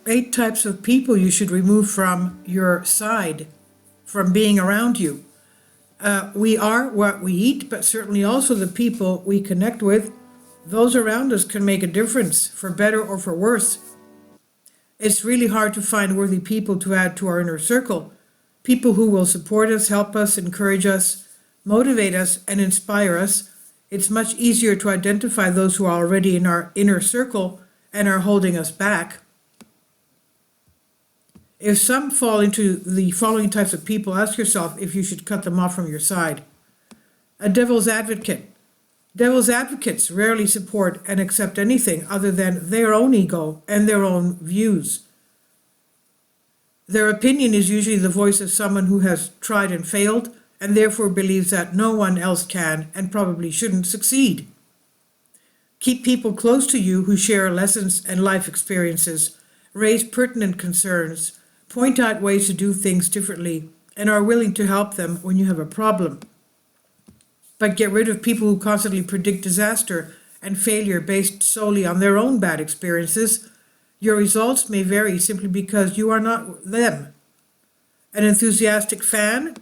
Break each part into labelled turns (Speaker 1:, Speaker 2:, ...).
Speaker 1: 8 types of people you should remove from your side, from being around you. We are what we eat, but certainly also the people we connect with. Those around us can make a difference, for better or for worse. It's really hard to find worthy people to add to our inner circle. People who will support us, help us, encourage us, motivate us, and inspire us. It's much easier to identify those who are already in our inner circle and are holding us back. If some fall into the following types of people, ask yourself if you should cut them off from your side. A devil's advocate. Devil's advocates rarely support and accept anything other than their own ego and their own views. Their opinion is usually the voice of someone who has tried and failed, and therefore believes that no one else can and probably shouldn't succeed. Keep people close to you who share lessons and life experiences, raise pertinent concerns, point out ways to do things differently, and are willing to help them when you have a problem. But get rid of people who constantly predict disaster and failure based solely on their own bad experiences. Your results may vary simply because you are not them. An enthusiastic fan,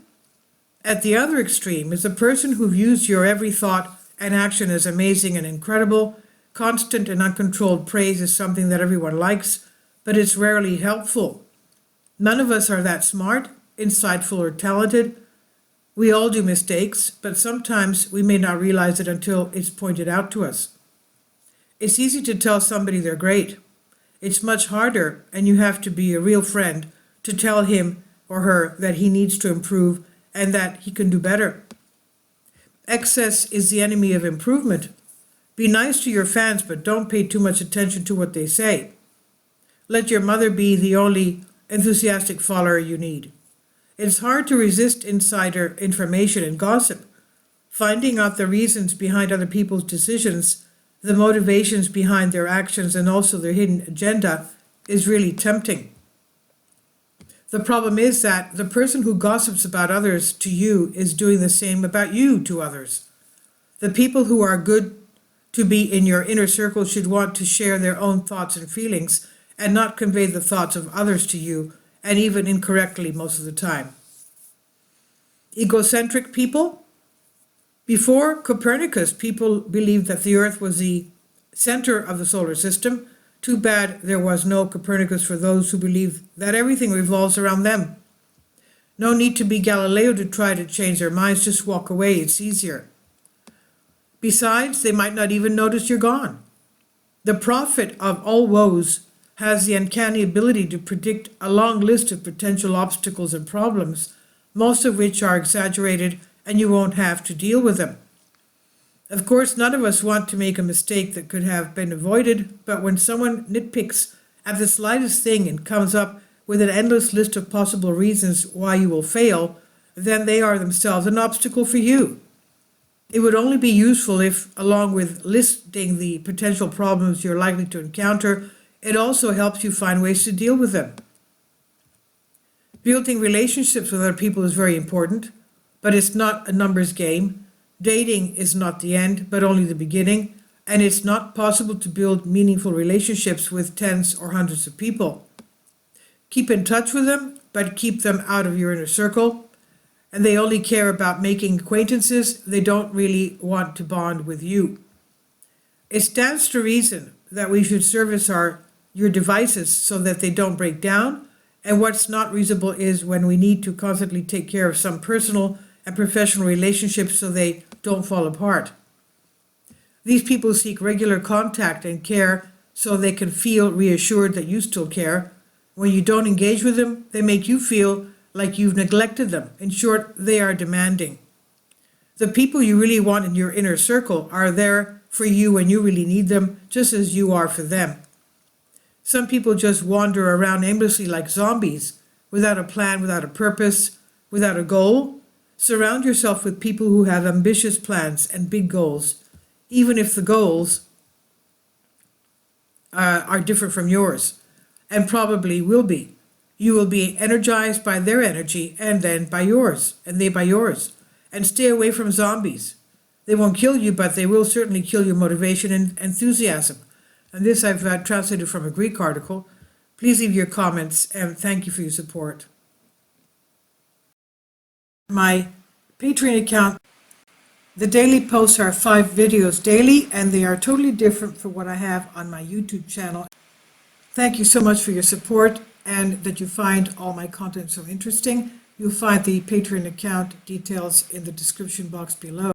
Speaker 1: at the other extreme, is a person who views your every thought and action as amazing and incredible. Constant and uncontrolled praise is something that everyone likes, but it's rarely helpful. None of us are that smart, insightful, or talented. We all do mistakes, but sometimes we may not realize it until it's pointed out to us. It's easy to tell somebody they're great. It's much harder, and you have to be a real friend to tell him or her that he needs to improve and that he can do better. Excess is the enemy of improvement. Be nice to your fans, but don't pay too much attention to what they say. Let your mother be the only enthusiastic follower you need. It's hard to resist insider information and gossip. Finding out the reasons behind other people's decisions, the motivations behind their actions, and also their hidden agenda is really tempting. The problem is that the person who gossips about others to you is doing the same about you to others. The people who are good to be in your inner circle should want to share their own thoughts and feelings and not convey the thoughts of others to you, and even incorrectly most of the time. Egocentric people. Before Copernicus, people believed that the Earth was the center of the solar system. Too bad there was no Copernicus for those who believe that everything revolves around them. No need to be Galileo to try to change their minds, just walk away, it's easier. Besides, they might not even notice you're gone. The prophet of all woes has the uncanny ability to predict a long list of potential obstacles and problems, most of which are exaggerated, and you won't have to deal with them. Of course, none of us want to make a mistake that could have been avoided, but when someone nitpicks at the slightest thing and comes up with an endless list of possible reasons why you will fail, then they are themselves an obstacle for you. It would only be useful if, along with listing the potential problems you're likely to encounter, it also helps you find ways to deal with them. Building relationships with other people is very important, but it's not a numbers game. Dating is not the end, but only the beginning, and it's not possible to build meaningful relationships with tens or hundreds of people. Keep in touch with them, but keep them out of your inner circle, and they only care about making acquaintances. They don't really want to bond with you. It stands to reason that we should service your devices so that they don't break down, and what's not reasonable is when we need to constantly take care of some personal and professional relationships so they don't fall apart. These people seek regular contact and care so they can feel reassured that you still care. When you don't engage with them, they make you feel like you've neglected them. In short, they are demanding. The people you really want in your inner circle are there for you when you really need them, just as you are for them. Some people just wander around aimlessly like zombies, without a plan, without a purpose, without a goal. Surround yourself with people who have ambitious plans and big goals, even if the goals are different from yours, and probably will be. You will be energized by their energy and then by yours, and they by yours. And stay away from zombies. They won't kill you, but they will certainly kill your motivation and enthusiasm. And this I've translated from a Greek article. Please leave your comments, and thank you for your support. My Patreon account, the daily posts are 5 videos daily, and they are totally different from what I have on my YouTube channel. Thank you so much for your support and that you find all my content so interesting. You'll find the Patreon account details in the description box below.